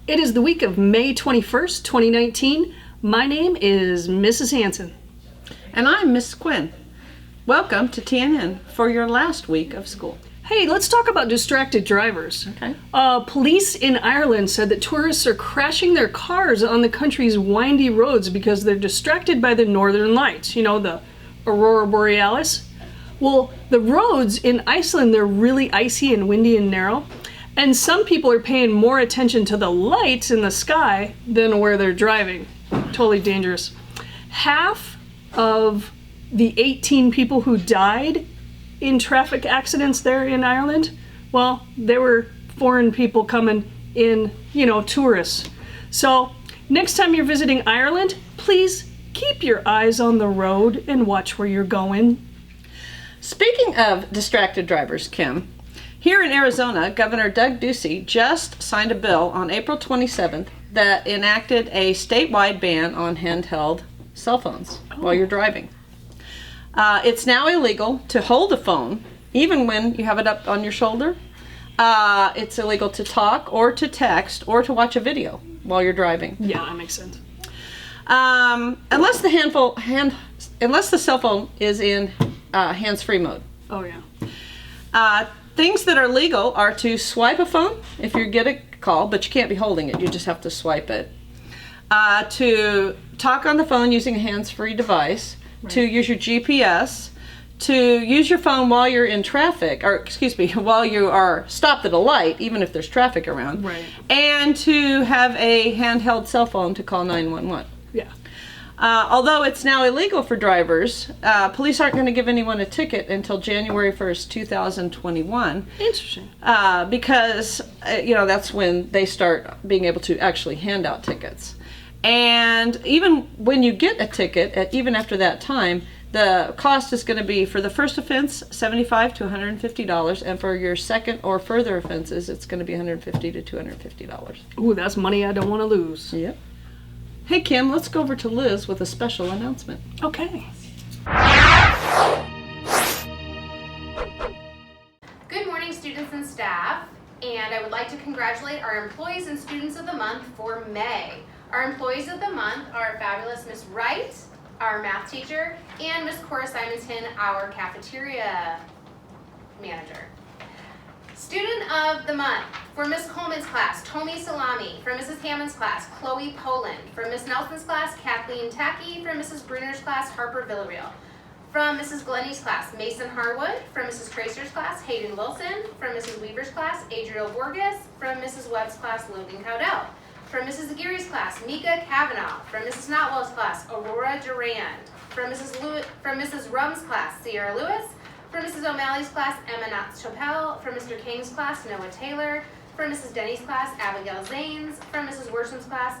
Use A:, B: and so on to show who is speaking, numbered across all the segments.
A: It is the week of May 21st, 2019. My name is Mrs. Hanson.
B: And I'm Miss Quinn. Welcome to TNN for your last week of school.
A: Hey, let's talk about distracted drivers.
B: Okay.
A: Police in Ireland said that tourists are crashing their cars on the country's windy roads because they're distracted by the northern lights. You know, the Aurora Borealis. Well, the roads in Iceland, they're really icy and windy and narrow. And some people are paying more attention to the lights in the sky than where they're driving. Totally dangerous. Half of the 18 people who died in traffic accidents there in Ireland, well, they were foreign people coming in, tourists. So next time you're visiting Ireland, please keep your eyes on the road and watch where you're going.
B: Speaking of distracted drivers, Kim, here in Arizona, Governor Doug Ducey just signed a bill on April 27th that enacted a statewide ban on handheld cell phones while you're driving. It's now illegal to hold a phone, even when you have it up on your shoulder. It's illegal to talk or to text or to watch a video while you're driving.
A: Yeah, that makes sense.
B: Unless the cell phone is in hands-free mode.
A: Oh yeah.
B: Things that are legal are to swipe a phone if you get a call, but you can't be holding it. You just have to swipe it. To talk on the phone using a hands-free device. Right. To use your GPS. To use your phone while you're in traffic, while you are stopped at a light, even if there's traffic around.
A: Right.
B: And to have a handheld cell phone to call 911.
A: Yeah.
B: Although it's now illegal for drivers, police aren't going to give anyone a ticket until January 1st, 2021.
A: Interesting.
B: Because, that's when they start being able to actually hand out tickets. And even when you get a ticket, even after that time, the cost is going to be, for the first offense, $75 to $150, and for your second or further offenses, it's going to be $150 to $250.
A: Ooh, that's money I don't want to lose.
B: Yep. Hey, Kim, let's go over to Liz with a special announcement.
A: Okay.
C: Good morning, students and staff, and I would like to congratulate our employees and students of the month for May. Our employees of the month are fabulous Miss Wright, our math teacher, and Miss Cora Simonton, our cafeteria manager. Student of the month, for Miss Coleman's class, Tomi Salami. For Mrs. Hammond's class, Chloe Poland. For Miss Nelson's class, Kathleen Tacky. For Mrs. Bruner's class, Harper Villarreal. From Mrs. Glenny's class, Mason Harwood. From Mrs. Tracer's class, Hayden Wilson. From Mrs. Weaver's class, Adriel Borges. From Mrs. Webb's class, Logan Cowdell. From Mrs. Aguirre's class, Mika Kavanaugh. From Mrs. Notwell's class, Aurora Durand. From Mrs. Rum's class, Sierra Lewis. From Mrs. O'Malley's class, Emma Knotts-Chopel. From Mr. King's class, Noah Taylor. From Mrs. Denny's class, Abigail Zanes. From Mrs. Worsham's class,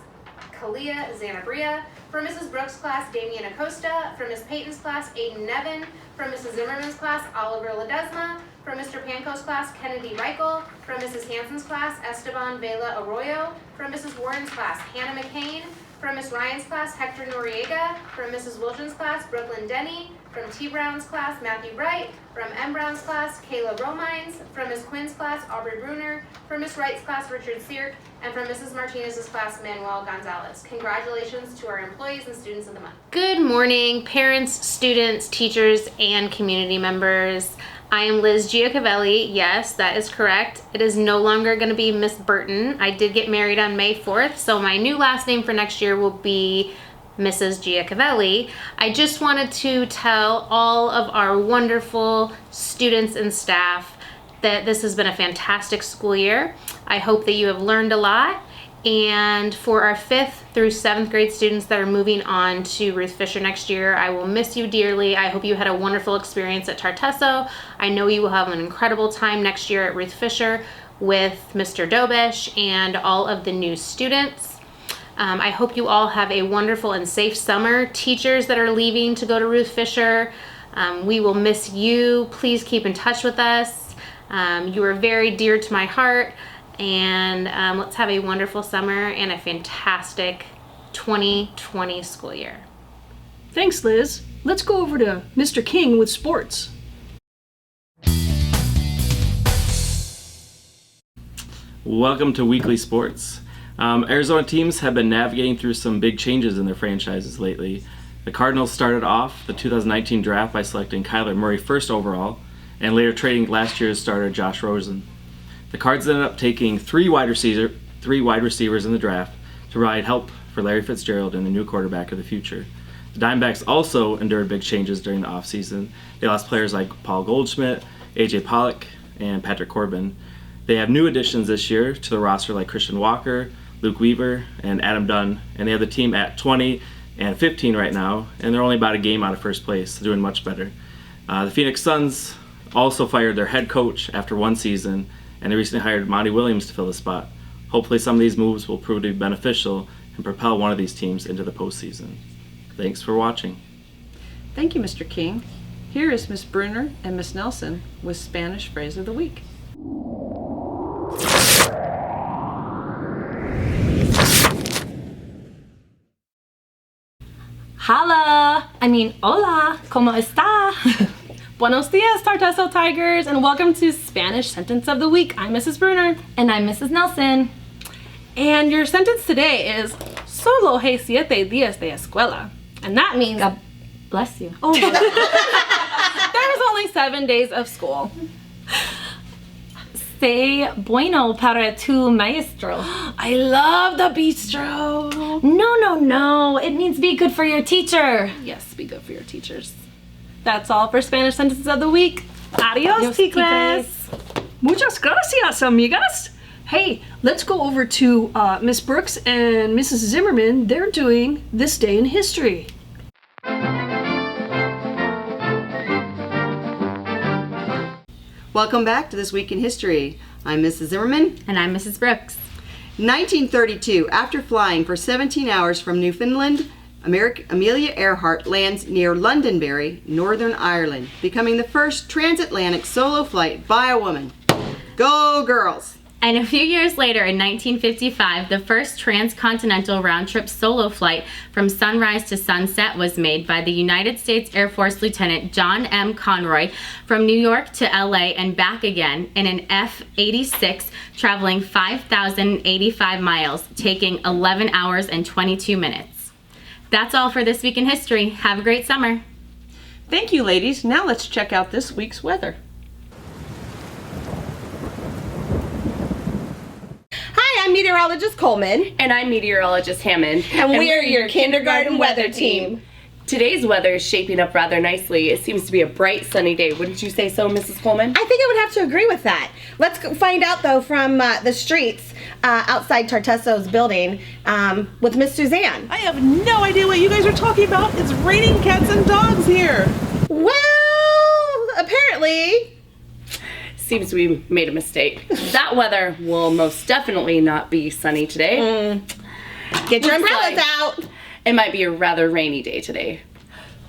C: Kalia Zanabria. From Mrs. Brooks' class, Damian Acosta. From Miss Payton's class, Aiden Nevin. From Mrs. Zimmerman's class, Oliver Ledesma. From Mr. Panko's class, Kennedy Reichel. From Mrs. Hanson's class, Esteban Vela Arroyo. From Mrs. Warren's class, Hannah McCain. From Miss Ryan's class, Hector Noriega. From Mrs. Wilson's class, Brooklyn Denny. From T. Brown's class, Matthew Wright. From M. Brown's class, Kayla Romines. From Miss Quinn's class, Aubrey Bruner. From Miss Wright's class, Richard Seark. And from Mrs. Martinez's class, Manuel Gonzalez. Congratulations to our employees and students of the month.
D: Good morning, parents, students, teachers, and community members. I am Liz Covelli. Yes, that is correct. It is no longer going to be Miss Burton. I did get married on May 4th, so my new last name for next year will be Mrs. Covelli. I just wanted to tell all of our wonderful students and staff that this has been a fantastic school year. I hope that you have learned a lot. And for our 5th through 7th grade students that are moving on to Ruth Fisher next year, I will miss you dearly. I hope you had a wonderful experience at Tartesso. I know you will have an incredible time next year at Ruth Fisher with Mr. Dobish and all of the new students. I hope you all have a wonderful and safe summer. Teachers that are leaving to go to Ruth Fisher, we will miss you. Please keep in touch with us. You are very dear to my heart. And let's have a wonderful summer and a fantastic 2020 school year.
A: Thanks, Liz. Let's go over to Mr. King with sports.
E: Welcome to Weekly Sports. Arizona teams have been navigating through some big changes in their franchises lately. The Cardinals started off the 2019 draft by selecting Kyler Murray first overall, and later trading last year's starter Josh Rosen. The Cards ended up taking three wide receivers in the draft to provide help for Larry Fitzgerald and the new quarterback of the future. The Diamondbacks also endured big changes during the offseason. They lost players like Paul Goldschmidt, A.J. Pollock, and Patrick Corbin. They have new additions this year to the roster like Christian Walker, Luke Weaver, and Adam Dunn, and they have the team at 20 and 15 right now, and they're only about a game out of first place, doing much better. The Phoenix Suns also fired their head coach after one season, and they recently hired Monty Williams to fill the spot. Hopefully some of these moves will prove to be beneficial and propel one of these teams into the postseason. Thanks for watching.
B: Thank you, Mr. King. Here is Miss Bruner and Miss Nelson with Spanish Phrase of the Week.
F: Hola, ¿cómo está? Buenos dias, Tartesso Tigers, and welcome to Spanish Sentence of the Week. I'm Mrs. Bruner.
G: And I'm Mrs. Nelson.
F: And your sentence today is solo hay 7 días de escuela. And that means...
G: God bless you.
F: Oh, there was only 7 days of school.
G: Say bueno para tu maestro.
F: I love the bistro.
G: No. It means be good for your teacher.
F: Yes, be good for your teachers. That's all for Spanish Sentences of the Week. Adios, tigres.
A: Muchas gracias, amigas. Hey, let's go over to Miss Brooks and Mrs. Zimmerman. They're doing This Day in History.
H: Welcome back to This Week in History. I'm Mrs. Zimmerman.
D: And I'm Mrs. Brooks.
H: 1932, after flying for 17 hours from Newfoundland, Amelia Earhart lands near Londonderry, Northern Ireland, becoming the first transatlantic solo flight by a woman. Go girls!
D: And a few years later, in 1955, the first transcontinental round-trip solo flight from sunrise to sunset was made by the United States Air Force Lieutenant John M. Conroy from New York to LA and back again in an F-86 traveling 5,085 miles, taking 11 hours and 22 minutes. That's all for This Week in History. Have a great summer.
B: Thank you, ladies. Now let's check out this week's weather.
I: Hi, I'm meteorologist Coleman.
J: And I'm meteorologist Hammond.
I: And we're your kindergarten weather team.
J: Today's weather is shaping up rather nicely. It seems to be a bright, sunny day. Wouldn't you say so, Mrs. Coleman?
I: I think I would have to agree with that. Let's go find out, though, from the streets outside Tartesso's building with Miss Suzanne.
K: I have no idea what you guys are talking about. It's raining cats and dogs here.
I: Well, apparently...
J: Seems we made a mistake. That weather will most definitely not be sunny today.
I: Get your
J: Looks
I: umbrellas
J: like
I: out.
J: It might be a rather rainy day today.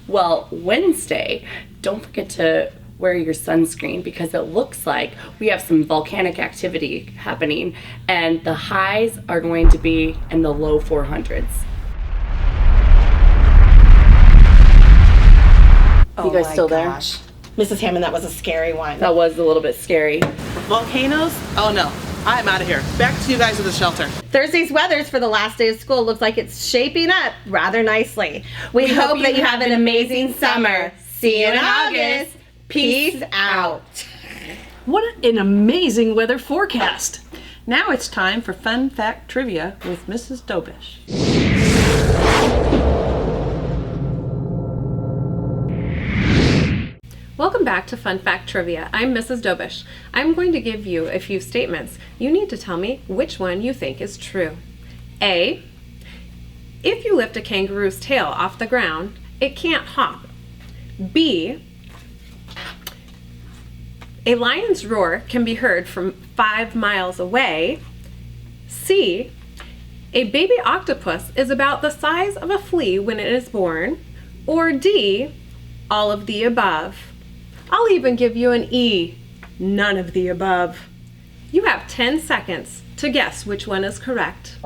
J: Well, Wednesday, don't forget to wear your sunscreen because it looks like we have some volcanic activity happening and the highs are going to be in the low 400s.
I: Oh
J: You guys
I: my
J: still there?
I: gosh. Mrs. Hammond, that was a scary one.
J: That was a little bit scary.
K: Volcanoes? Oh no, I'm out of here. Back to you guys at the shelter.
I: Thursday's weathers for the last day of school looks like it's shaping up rather nicely. We hope that you have an amazing summer. See you in August. Peace out.
A: What an amazing weather forecast.
B: Now it's time for Fun Fact Trivia with Mrs. Dobish.
F: Welcome back to Fun Fact Trivia. I'm Mrs. Dobish. I'm going to give you a few statements. You need to tell me which one you think is true. A, if you lift a kangaroo's tail off the ground, it can't hop. B, a lion's roar can be heard from 5 miles away. C, a baby octopus is about the size of a flea when it is born. Or D, all of the above. I'll even give you an E, none of the above. You have 10 seconds to guess which one is correct.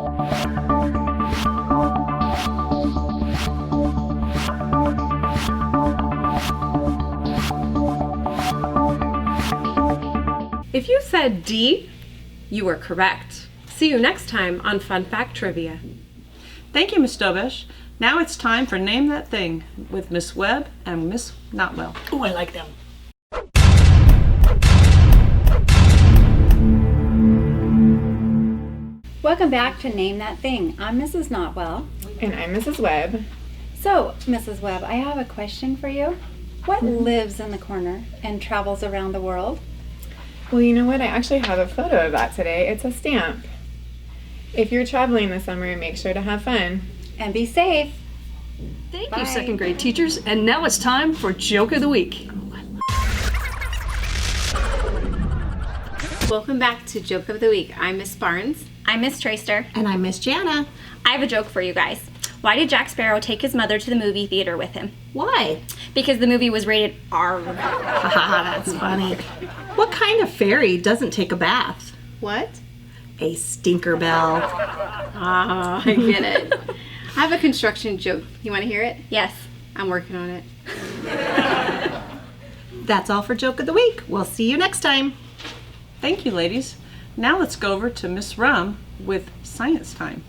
F: If you said D, you were correct. See you next time on Fun Fact Trivia.
B: Thank you, Miss Dobish. Now it's time for Name That Thing with Miss Webb and Miss Notwell.
A: Oh, I like them.
L: Welcome back to Name That Thing. I'm Mrs. Notwell.
M: And I'm Mrs. Webb.
L: So, Mrs. Webb, I have a question for you. What lives in the corner and travels around the world?
M: Well, you know what? I actually have a photo of that today. It's a stamp. If you're traveling this summer, make sure to have fun.
L: And be safe.
A: Thank
L: Bye.
A: you, second grade teachers. And now it's time for Joke of the Week.
N: Welcome back to Joke of the Week. I'm Miss Barnes.
I: I'm Miss Tracer.
N: And I'm Miss Jana.
I: I have a joke for you guys. Why did Jack Sparrow take his mother to the movie theater with him?
N: Why?
I: Because the movie was rated R.
N: Haha, that's funny. What kind of fairy doesn't take a bath?
I: What?
N: A stinker bell.
I: Ah,
N: I get it. I have a construction joke. You want to hear it?
I: Yes.
N: I'm working on it. That's all for Joke of the Week. We'll see you next time.
B: Thank you, ladies. Now let's go over to Miss Rum with Science Time.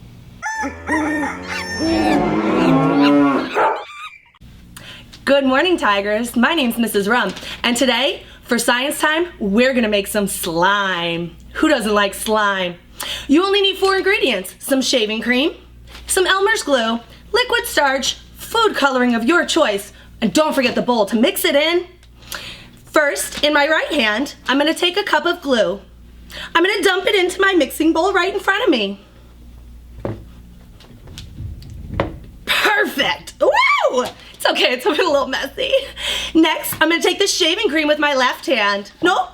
O: Good morning, Tigers. My name's Mrs. Rum, and today, for Science Time, we're gonna make some slime. Who doesn't like slime? You only need 4 ingredients: some shaving cream, some Elmer's glue, liquid starch, food coloring of your choice, and don't forget the bowl to mix it in. First, in my right hand, I'm gonna take a cup of glue. I'm gonna dump it into my mixing bowl right in front of me. Perfect! Woo! It's okay, it's a little messy. Next, I'm gonna take the shaving cream with my left hand. No.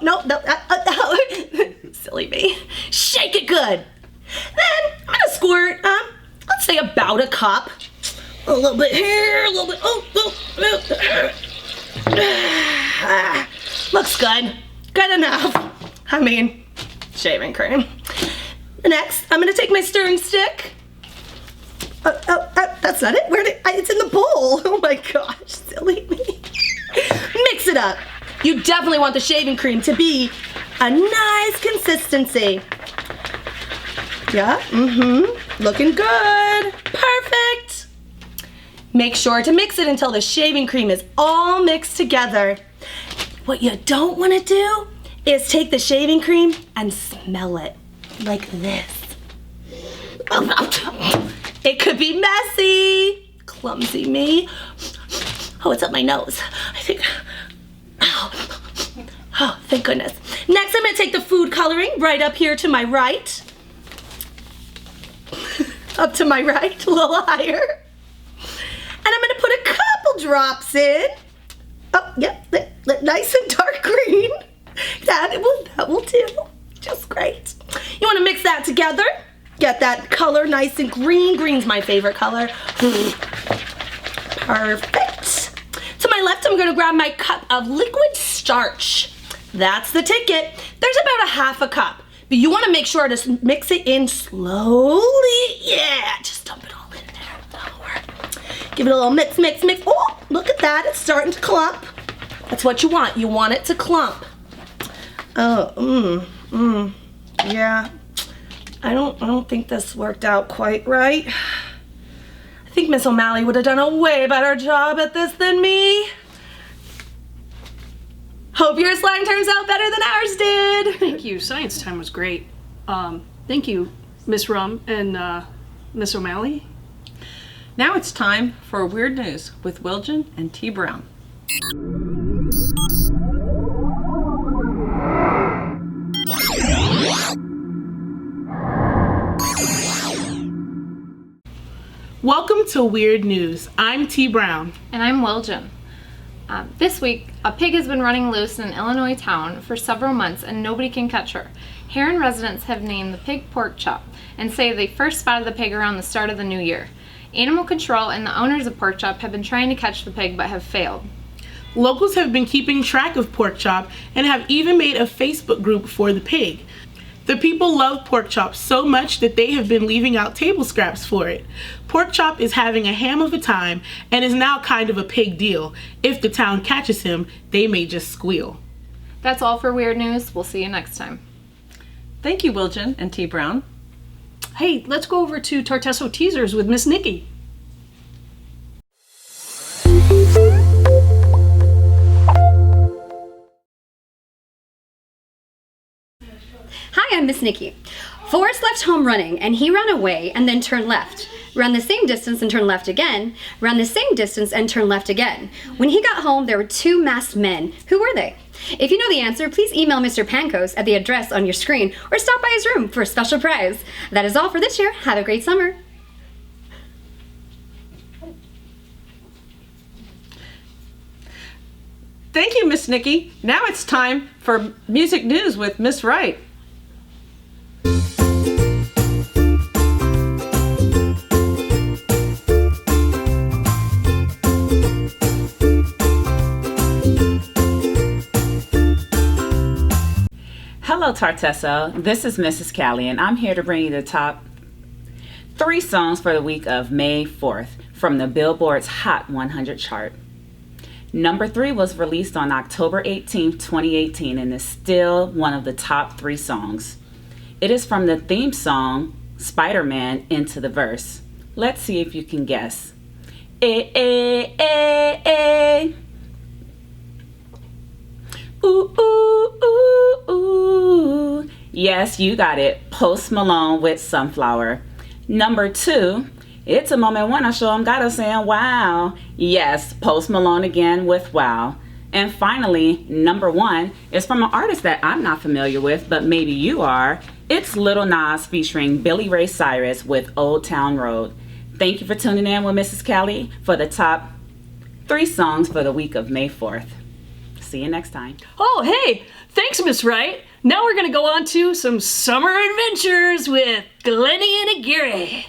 O: Silly me. Shake it good. Then, I'm gonna squirt, let's say about a cup. A little bit here, a little bit, looks good. Good enough. I mean, shaving cream. Next, I'm gonna take my stirring stick. That's not it. It's in the bowl. Oh my gosh, silly me. Mix it up. You definitely want the shaving cream to be a nice consistency. Yeah, looking good. Perfect. Make sure to mix it until the shaving cream is all mixed together. What you don't want to do is take the shaving cream and smell it like this. It could be messy. Clumsy me. Oh, it's up my nose. I think, oh, thank goodness. Next, I'm gonna take the food coloring right up here to my right. Up to my right, a little higher. And I'm gonna put a couple drops in. Oh, yeah, nice and dark green. That will do. Just great. You wanna mix that together. Get that color nice and green. Green's my favorite color. Perfect. To my left, I'm gonna grab my cup of liquid starch. That's the ticket. There's about a half a cup, but you wanna make sure to mix it in slowly. Yeah, just dump it all in there. That'll work. Give it a little mix. Oh, look at that, it's starting to clump. That's what you want. You want it to clump. Oh, yeah. I don't think this worked out quite right. I think Miss O'Malley would have done a way better job at this than me. Hope your slime turns out better than ours did.
A: Thank you. Science time was great. Thank you, Miss Rum and Miss O'Malley.
B: Now it's time for Weird News with Wilgen and T. Brown.
K: Welcome to Weird News. I'm T. Brown.
D: And I'm Wilgen. This week, a pig has been running loose in an Illinois town for several months and nobody can catch her. Heron residents have named the pig Pork Chop and say they first spotted the pig around the start of the new year. Animal control and the owners of Pork Chop have been trying to catch the pig but have failed.
K: Locals have been keeping track of Pork Chop and have even made a Facebook group for the pig. The people love Pork Chop so much that they have been leaving out table scraps for it. Pork Chop is having a ham of a time and is now kind of a pig deal. If the town catches him, they may just squeal.
D: That's all for Weird News. We'll see you next time.
B: Thank you, Wilgen and T. Brown.
A: Hey, let's go over to Tartesso Teasers with Miss Nikki.
P: Hi, I'm Miss Nikki. Forrest left home running, and he ran away and then turned left. Ran the same distance and turned left again. Ran the same distance and turned left again. When he got home, there were two masked men. Who were they? If you know the answer, please email Mr. Pancos at the address on your screen or stop by his room for a special prize. That is all for this year. Have a great summer.
B: Thank you, Miss Nikki. Now it's time for music news with Miss Wright.
Q: Hello, Tartesso. This is Mrs. Callie, and I'm here to bring you the top 3 songs for the week of May 4th from the Billboard's Hot 100 chart. Number 3 was released on October 18, 2018, and is still one of the top 3 songs. It is from the theme song, Spider-Man Into the Verse. Let's see if you can guess. Eh, eh, eh, eh. Ooh, ooh, ooh, ooh. Yes, you got it. Post Malone with Sunflower. Number 2, it's a moment when I show 'em gotta say wow. Yes, Post Malone again with Wow. And finally, number 1 is from an artist that I'm not familiar with, but maybe you are. It's Lil Nas featuring Billy Ray Cyrus with Old Town Road. Thank you for tuning in with Mrs. Callie for the top 3 songs for the week of May 4th. See you next time.
A: Oh, hey, thanks, Miss Wright. Now we're going to go on to some summer adventures with Glennie and Aguirre.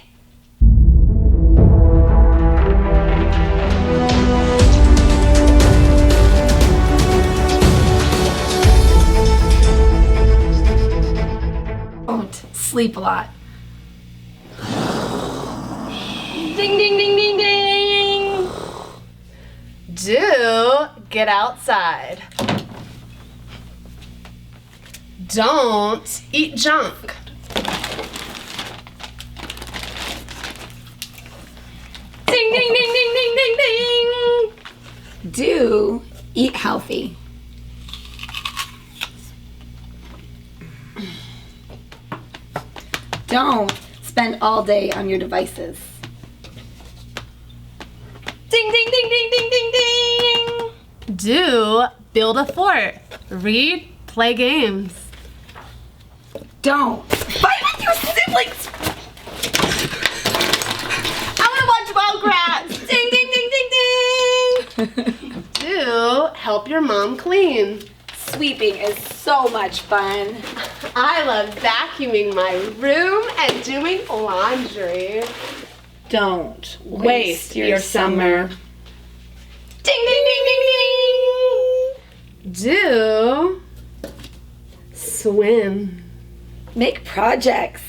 G: Don't sleep a lot.
I: Ding, ding, ding, ding, ding. Do get outside. Don't eat junk.
G: Ding, ding, ding, ding, ding, ding, ding. Do eat healthy. Don't spend all day on your devices.
I: Ding, ding, ding, ding, ding, ding, ding. Do build a fort. Read, play games.
G: Don't fight with your siblings.
I: I want to watch Wild Grass. Ding, ding, ding, ding, ding. Do help your mom clean.
G: Sweeping is so much fun.
I: I love vacuuming my room and doing laundry.
G: Don't waste your summer.
I: Ding, ding, ding, ding, ding. Do swim.
G: Make projects.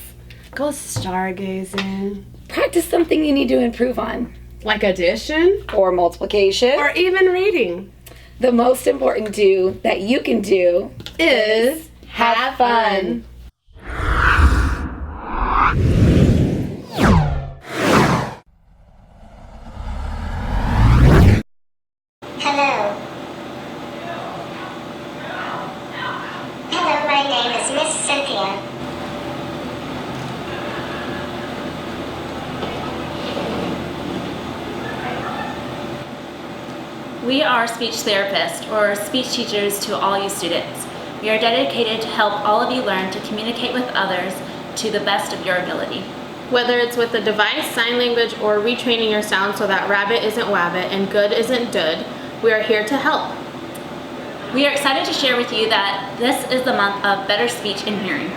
I: Go stargazing.
G: Practice something you need to improve on.
I: Like addition?
G: Or multiplication.
I: Or even reading.
G: The most important do that you can do
I: is have fun.
R: Hello. Hello, my name is Miss Cynthia.
S: We are speech therapists, or speech teachers to all you students. We are dedicated to help all of you learn to communicate with others to the best of your ability.
D: Whether it's with a device, sign language, or retraining your sound so that rabbit isn't wabbit and good isn't dud, we are here to help.
S: We are excited to share with you that this is the month of better speech and hearing.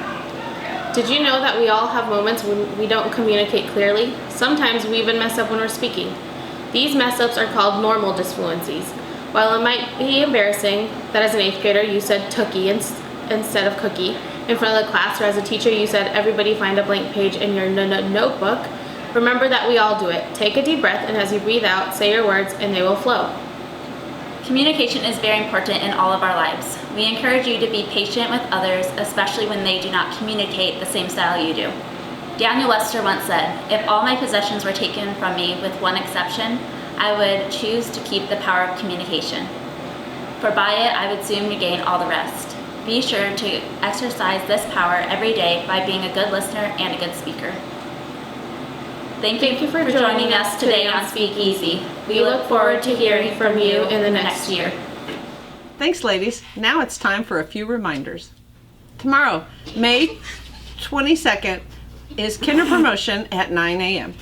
D: Did you know that we all have moments when we don't communicate clearly? Sometimes we even mess up when we're speaking. These mess-ups are called normal disfluencies. While it might be embarrassing that as an 8th grader you said tookie instead of cookie in front of the class, or as a teacher you said everybody find a blank page in your notebook, remember that we all do it. Take a deep breath, and as you breathe out, say your words and they will flow.
S: Communication is very important in all of our lives. We encourage you to be patient with others, especially when they do not communicate the same style you do. Daniel Webster once said, "If all my possessions were taken from me with one exception, I would choose to keep the power of communication. For by it I would soon regain all the rest." Be sure to exercise this power every day by being a good listener and a good speaker. Thank you for joining us today on Speak Easy. We look forward to hearing from you in the next year.
B: Thanks, ladies. Now it's time for a few reminders. Tomorrow, May 22nd, is Kinder Promotion at 9 a.m.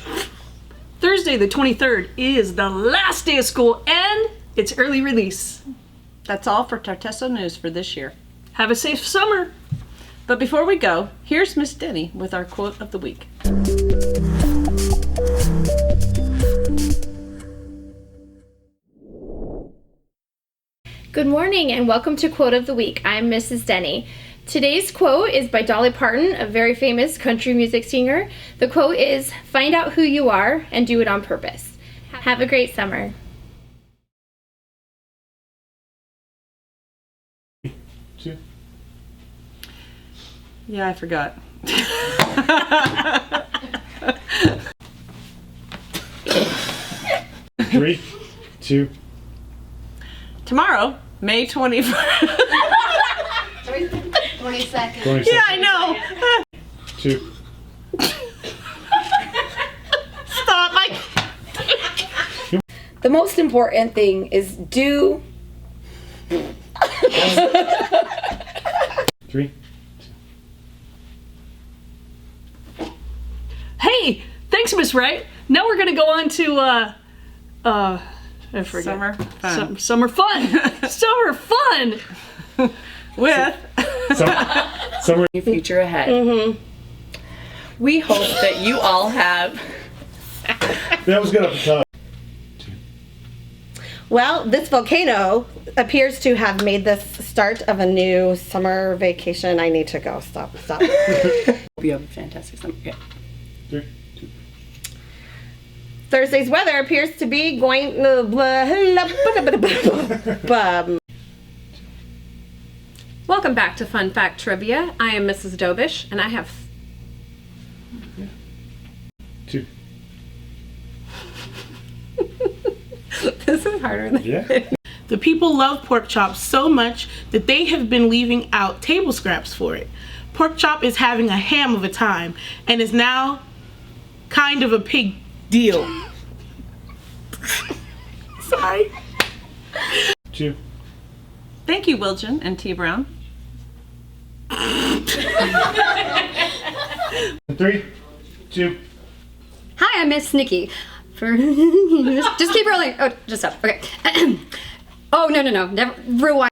A: Thursday, the 23rd, is the last day of school and it's early release.
B: That's all for Tartesso News for this year.
A: Have a safe summer.
B: But before we go, here's Miss Denny with our quote of the week.
T: Good morning and welcome to Quote of the Week. I'm Mrs. Denny. Today's quote is by Dolly Parton, a very famous country music singer. The quote is, "Find out who you are and do it on purpose." Have a great summer.
B: Yeah, I forgot.
U: 3, 2.
B: Tomorrow, May 21st.
C: 22nd.
B: Yeah, I know.
U: 2.
B: Stop, Mike.
V: The most important thing is do.
U: 3.
A: Hey, thanks, Miss Wright. Now we're gonna go on to I forget.
B: Summer fun.
A: Summer fun. Summer fun.
B: With
U: Summer
J: future ahead.
A: Mm-hmm.
J: We hope that you all have.
U: That was good up the top.
I: Well, this volcano appears to have made this start of a new summer vacation. I need to go. Stop.
J: Hope you have a fantastic summer. Okay.
U: 3, 2.
I: Thursday's weather appears to be going.
F: Welcome back to Fun Fact Trivia. I am Mrs. Dobish, and I have
U: 2.
F: This is harder than
K: The people love pork chop so much that they have been leaving out table scraps for it. Pork chop is having a ham of a time and is now kind of a big deal. Sorry.
U: 2.
B: Thank you, Wiljan and T. Brown.
U: 3, 2.
P: Hi, I'm Miss Nikki. Just keep rolling. Oh, just stop. Okay. Oh, no. Never rewind.